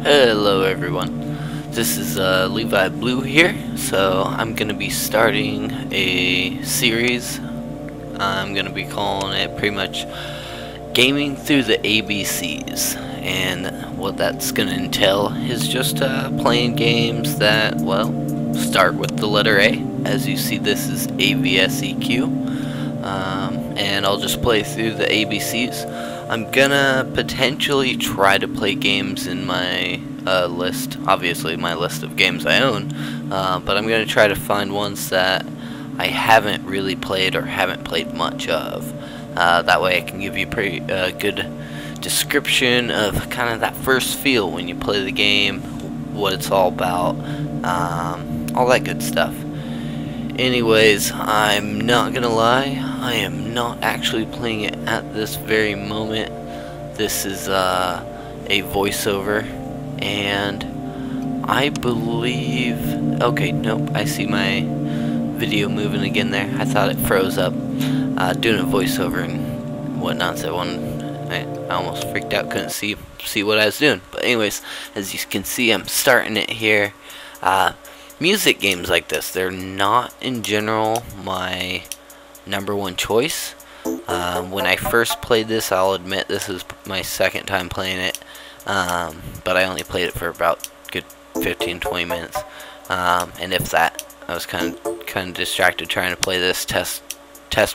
Hello everyone, this is Levi Blue here. So I'm gonna be starting a series. I'm gonna be calling it pretty much Gaming Through the ABCs, and what that's gonna entail is just playing games that, well, start with the letter A. As you see, this is Avseq, and I'll just play through the ABCs. I'm gonna potentially try to play games in my list, obviously my list of games I own, but I'm gonna try to find ones that I haven't really played or haven't played much of. That way I can give you a pretty good description of kind of that first feel when you play the game, what it's all about, all that good stuff. Anyways, I'm not gonna lie, I am not actually playing it at this very moment. This is a voiceover, and I believe, okay, nope, I see my video moving again there. I thought it froze up. Doing a voiceover and whatnot, so I almost freaked out, couldn't see what I was doing. But anyways, as you can see, I'm starting it here. Music games like this, they're not in general my #1 choice. When I first played this, I'll admit this is my second time playing it, but I only played it for about good 15-20 minutes, and if that. I was kind of distracted trying to play this, test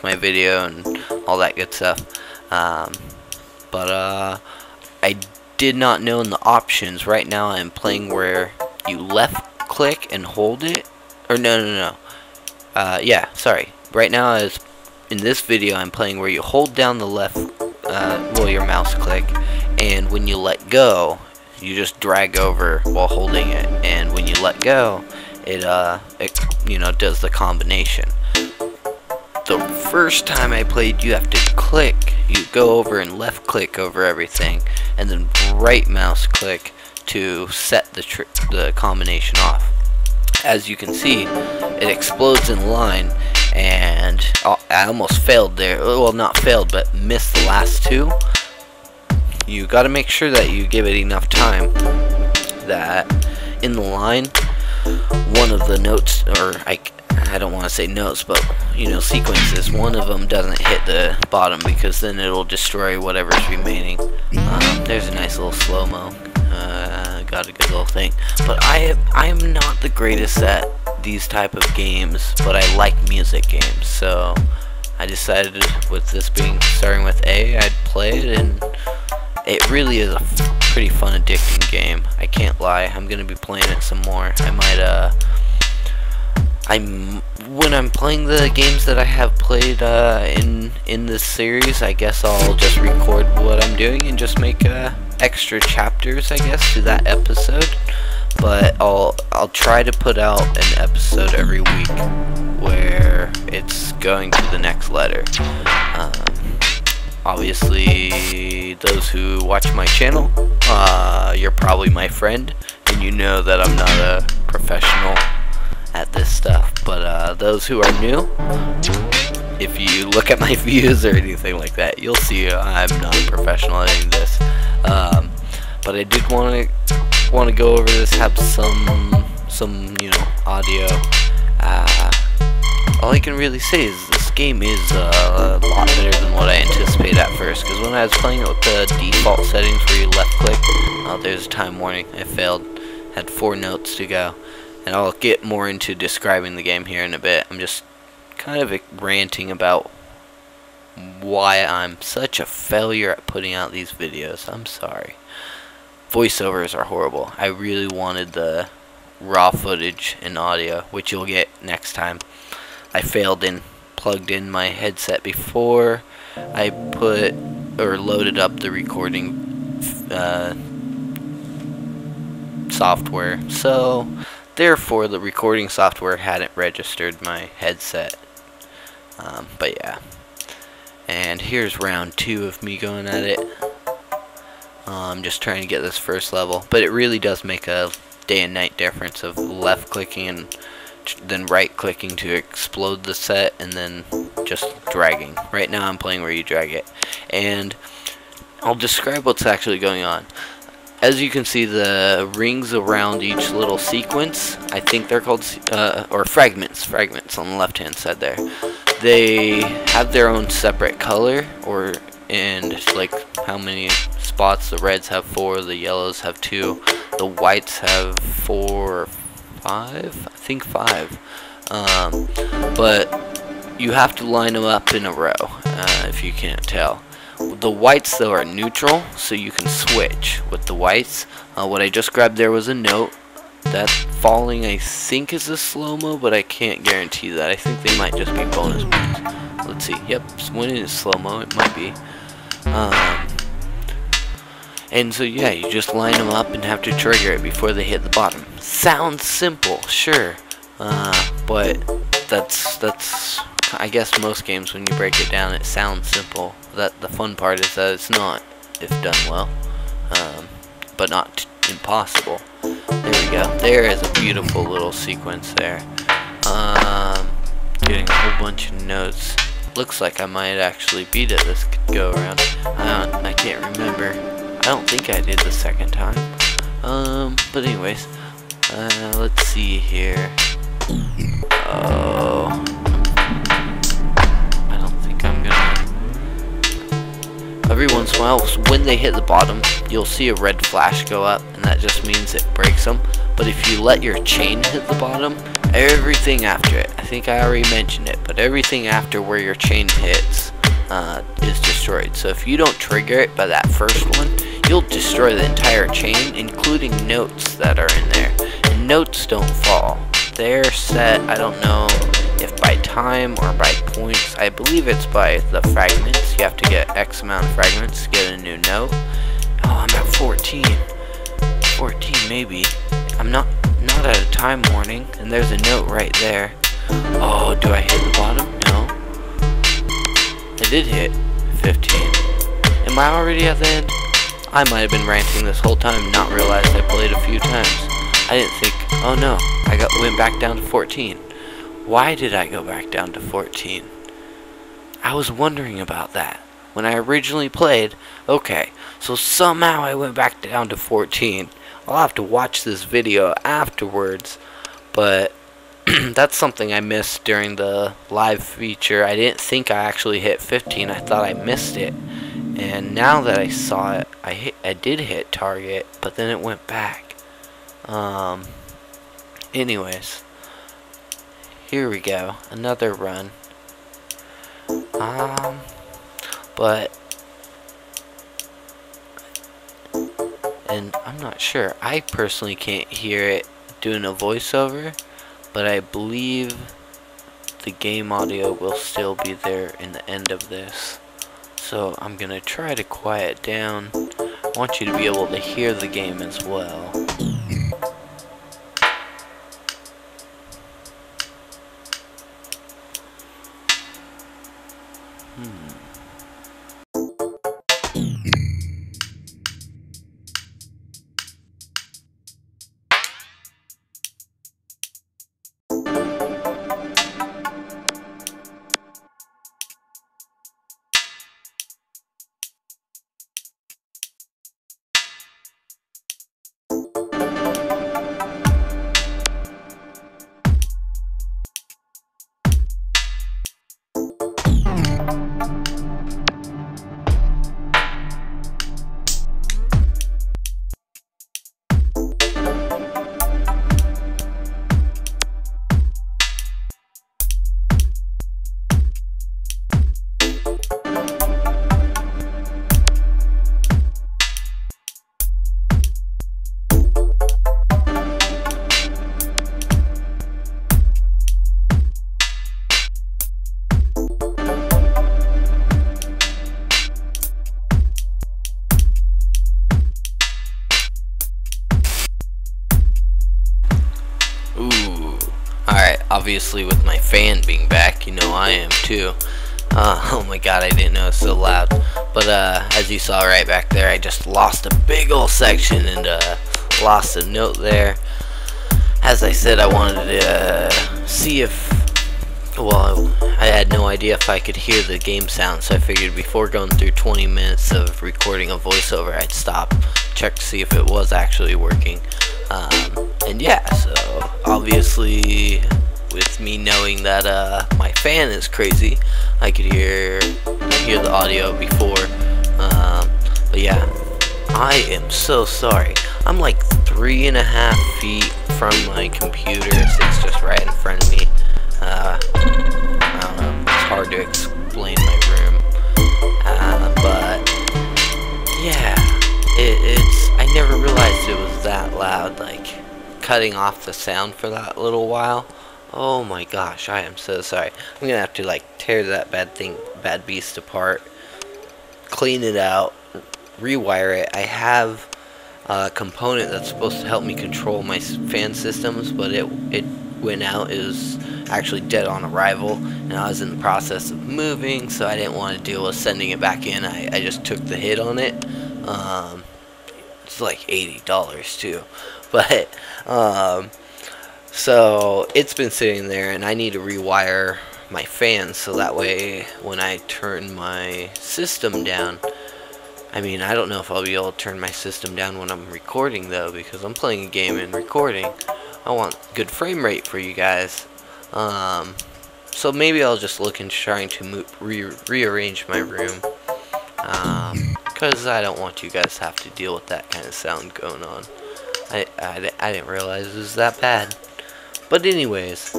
my video and all that good stuff. But I did not know in the options. Right now I'm playing where you left click and hold it, or no. Yeah, sorry. Right now in this video I'm playing where you hold down the left, well, your mouse click, and when you let go, you just drag over while holding it, and when you let go, it you know, does the combination. The first time I played, you have to click, you go over and left click over everything, and then right mouse click to set the combination off. As you can see, it explodes in line, and I almost failed there. Well, not failed, but missed the last two. You got to make sure that you give it enough time that in the line, one of the notes, or I don't want to say notes, but you know, sequences, one of them doesn't hit the bottom, because then it'll destroy whatever's remaining. There's a nice little slow-mo. Got a good little thing. But I am not the greatest at these type of games, but I like music games, so I decided with this being starting with A, I'd play it, and it really is a pretty fun, addicting game. I can't lie. I'm gonna be playing it some more. I might when I'm playing the games that I have played in this series, I guess I'll just record what I'm doing and just make extra chapters, I guess, to that episode. But I'll try to put out an episode every week where it's going to the next letter. Obviously, those who watch my channel, you're probably my friend, and you know that I'm not a professional at this stuff. But those who are new, if you look at my views or anything like that, you'll see I'm not a professional at any of this. But I did want to go over this, have some you know, audio. All I can really say is this game is a lot better than what I anticipated at first, because when I was playing it with the default settings where you left click, oh, there's a time warning, I failed, had 4 notes to go, and I'll get more into describing the game here in a bit. I'm just kind of ranting about why I'm such a failure at putting out these videos. I'm sorry. Voiceovers are horrible. I really wanted the raw footage and audio, which you'll get next time. I failed and plugged in my headset before I put or loaded up the recording software, so therefore the recording software hadn't registered my headset. But yeah, and here's round 2 of me going at it. I'm just trying to get this first level, but it really does make a day and night difference of left clicking and then right clicking to explode the set, and then just dragging. Right now I'm playing where you drag it, and I'll describe what's actually going on. as you can see, the rings around each little sequence, I think they're called, or fragments on the left hand side there. They have their own separate color, and like how many spots. The reds have 4, the yellows have 2, the whites have 4 or 5, I think 5. But you have to line them up in a row, if you can't tell. The whites though are neutral, so you can switch with the whites. What I just grabbed there was a note. That falling, I think, is a slow-mo, but I can't guarantee that. I think they might just be bonus points. Let's see. Yep, when it is slow-mo, it might be. And so yeah, you just line them up and have to trigger it before they hit the bottom. Sounds simple, sure, but that's I guess most games, when you break it down, it sounds simple. That the fun part is that it's not, if done well, but not impossible. There we go. There is a beautiful little sequence there. Getting a whole bunch of notes. Looks like I might actually beat it this go around. I can't remember. I don't think I did the second time. But anyways, let's see here. Oh, I don't think I'm gonna. Every once in a while, when they hit the bottom, you'll see a red flash go up, and that just means it breaks them. But if you let your chain hit the bottom, everything after it, I think I already mentioned it, but everything after where your chain hits is destroyed. So if you don't trigger it by that first one, you'll destroy the entire chain, including notes that are in there. And notes don't fall. They're set, I don't know if by time or by points. I believe it's by the fragments. You have to get X amount of fragments to get a new note. Oh, I'm at 14. 14 maybe. I'm not at a time warning, and there's a note right there. Oh, do I hit the bottom? No. I did hit 15. Am I already at the end? I might have been ranting this whole time, not realized I played a few times. I didn't think, oh no, went back down to 14. Why did I go back down to 14? I was wondering about that when I originally played. Okay, so somehow I went back down to 14. I'll have to watch this video afterwards, but that's something I missed during the live feature. I didn't think I actually hit 15. I thought I missed it, and now that I saw it, I did hit target, but then it went back. Anyways, here we go, another run. And I'm not sure. I personally can't hear it doing a voiceover, but I believe the game audio will still be there in the end of this. So I'm gonna try to quiet down. I want you to be able to hear the game as well. Obviously, with my fan being back, you know I am too. Oh my god, I didn't know it was so loud. But as you saw right back there, I just lost a big old section and lost a note there. As I said, I wanted to see if, well, I had no idea if I could hear the game sound, so I figured before going through 20 minutes of recording a voiceover, I'd stop check to see if it was actually working. And yeah, so obviously with me knowing that my fan is crazy, I could hear the audio before. But yeah, I am so sorry. I'm like 3.5 feet from my computer. It's just right in front of me. I don't know. It's hard to explain my room. But yeah, it's. I never realized it was that loud. Like cutting off the sound for that little while. Oh my gosh, I am so sorry. I'm gonna have to like tear that bad beast apart, clean it out, rewire it. I have a component that's supposed to help me control my fan systems, but it went out. It was actually dead on arrival, and I was in the process of moving, so I didn't want to deal with sending it back in. I just took the hit on it. It's like $80 too, but so it's been sitting there, and I need to rewire my fans so that way when I turn my system down, I mean, I don't know if I'll be able to turn my system down when I'm recording though, because I'm playing a game and recording. I want good frame rate for you guys. So maybe I'll just look into trying to rearrange my room, because I don't want you guys to have to deal with that kind of sound going on. I didn't realize it was that bad. But anyways,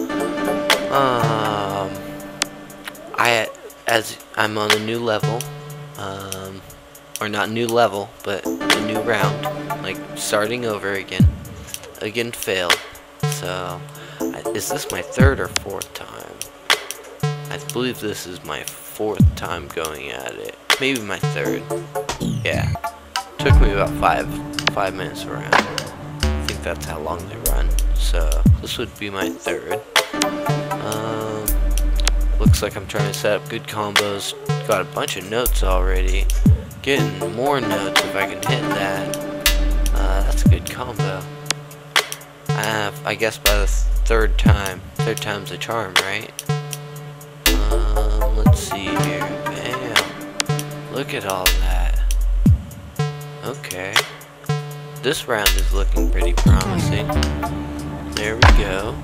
as I'm on a new level, or not new level, but a new round, like starting over again failed. So, is this my third or fourth time? I believe this is my fourth time going at it. Maybe my third. Yeah, took me about five minutes around. I think that's how long they run. So this would be my third. Looks like I'm trying to set up good combos. Got a bunch of notes already. Getting more notes if I can hit that. That's a good combo. I guess by the third time's a charm, right? Let's see here. Bam. Look at all that. Okay. This round is looking pretty promising. There we go.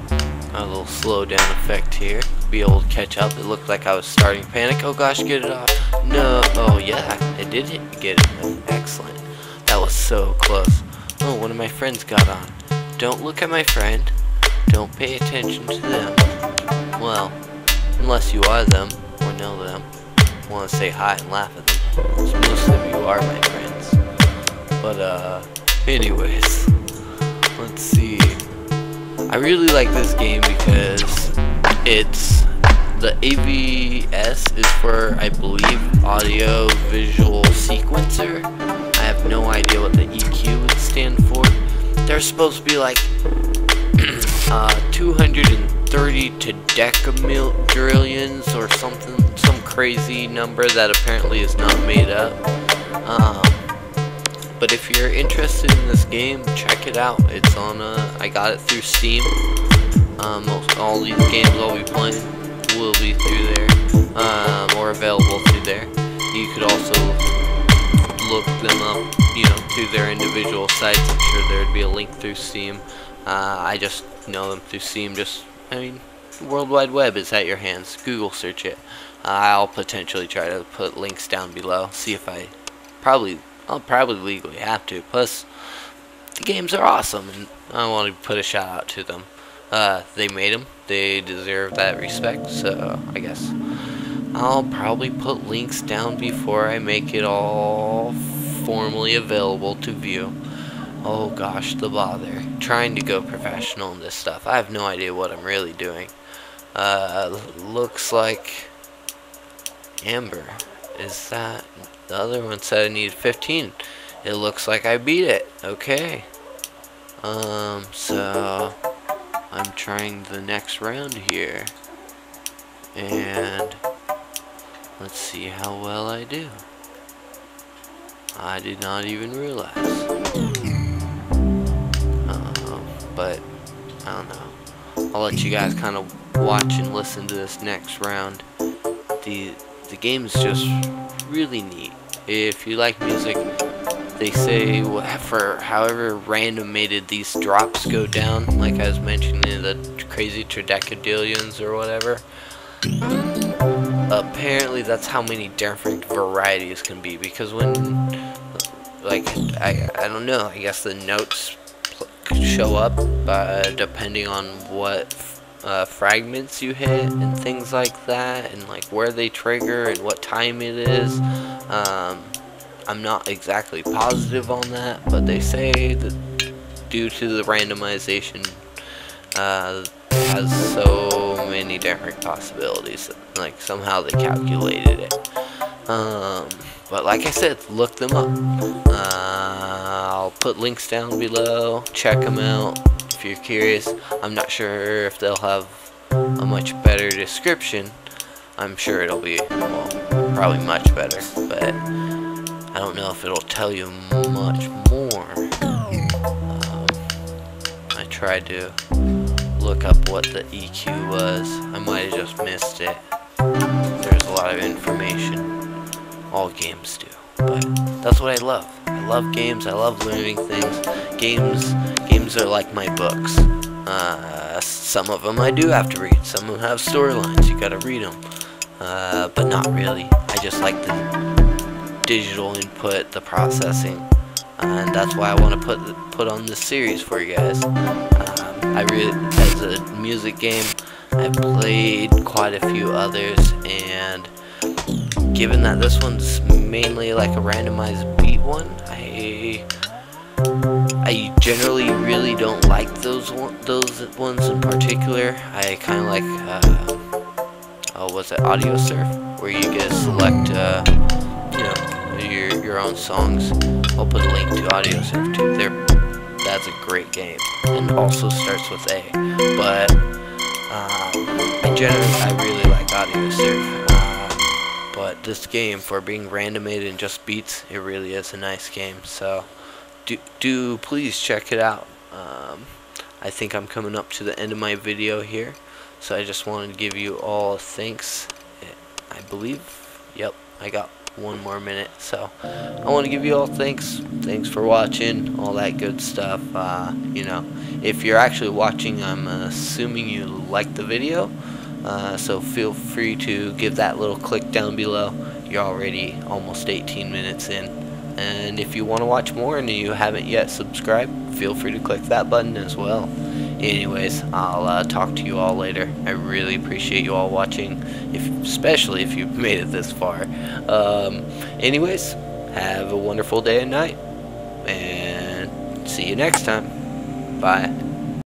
Got a little slow down effect here. Be able to catch up. It looked like I was starting to panic. Oh gosh, get it off. No. Oh yeah, it did get it. Excellent. That was so close. Oh, one of my friends got on. Don't look at my friend. Don't pay attention to them. Well, unless you are them or know them. Want to say hi and laugh at them. Most of you are my friends. But anyways, let's see. I really like this game because it's the AVS is for, I believe, audio visual sequencer. I have no idea what the EQ would stand for. They're supposed to be like 230 to decamillions or something, some crazy number that apparently is not made up. But if you're interested in this game, check it out. It's on I got it through Steam. All these games I'll be playing will be through there, or available through there. You could also look them up, through their individual sites. I'm sure there'd be a link through Steam. I just know them through Steam. World Wide Web is at your hands. Google search it. I'll potentially try to put links down below. See if I'll probably legally have to. Plus, the games are awesome, and I want to put a shout out to them. They made them. They deserve that respect. So I guess I'll probably put links down before I make it all formally available to view. Oh gosh, the bother. Trying to go professional in this stuff. I have no idea what I'm really doing. Looks like Amber. Is that... The other one said I needed 15. It looks like I beat it. Okay. So... I'm trying the next round here. And... let's see how well I do. I did not even realize. But I don't know. I'll let you guys kind of watch and listen to this next round. The game is just really neat. If you like music, they say for however randomated these drops go down, like I was mentioning the crazy tridecadillions or whatever. Apparently that's how many different varieties can be, because when, like, I don't know, I guess the notes show up depending on what fragments you hit and things like that, and like where they trigger and what time it is. I'm not exactly positive on that, but they say that due to the randomization has so many different possibilities, like somehow they calculated it. But like I said, look them up. I'll put links down below, check them out if you're curious. I'm not sure if they'll have a much better description. I'm sure it'll be, well, probably much better, but I don't know if it'll tell you much more. I tried to look up what the EQ was. I might have just missed it. There's a lot of information. All games do, but that's what I love. I love games. I love learning things. Games are like my books. Some of them I do have to read. Some of them have storylines. You gotta read them, but not really. I just like the digital input, the processing, and that's why I want to put on this series for you guys. I really, as a music game, I've played quite a few others, and given that this one's mainly like a randomized beat one, I generally really don't like those ones in particular. I kind of like what's it, Avseq, where you get to select your own songs. I'll put a link to Avseq too. That's a great game, and also starts with A. But I really like Avseq. But this game, for being randomated and just beats, it really is a nice game. So do please check it out. I think I'm coming up to the end of my video here, so I just wanted to give you all thanks. I believe, yep, I got one more minute, so I want to give you all thanks for watching, all that good stuff. You know, if you're actually watching, I'm assuming you liked the video, so feel free to give that little click down below. You're already almost 18 minutes in, and if you want to watch more and you haven't yet subscribed, feel free to click that button as well. Anyways, I'll talk to you all later. I really appreciate you all watching, especially if you've made it this far. Anyways, have a wonderful day and night, and see you next time. Bye.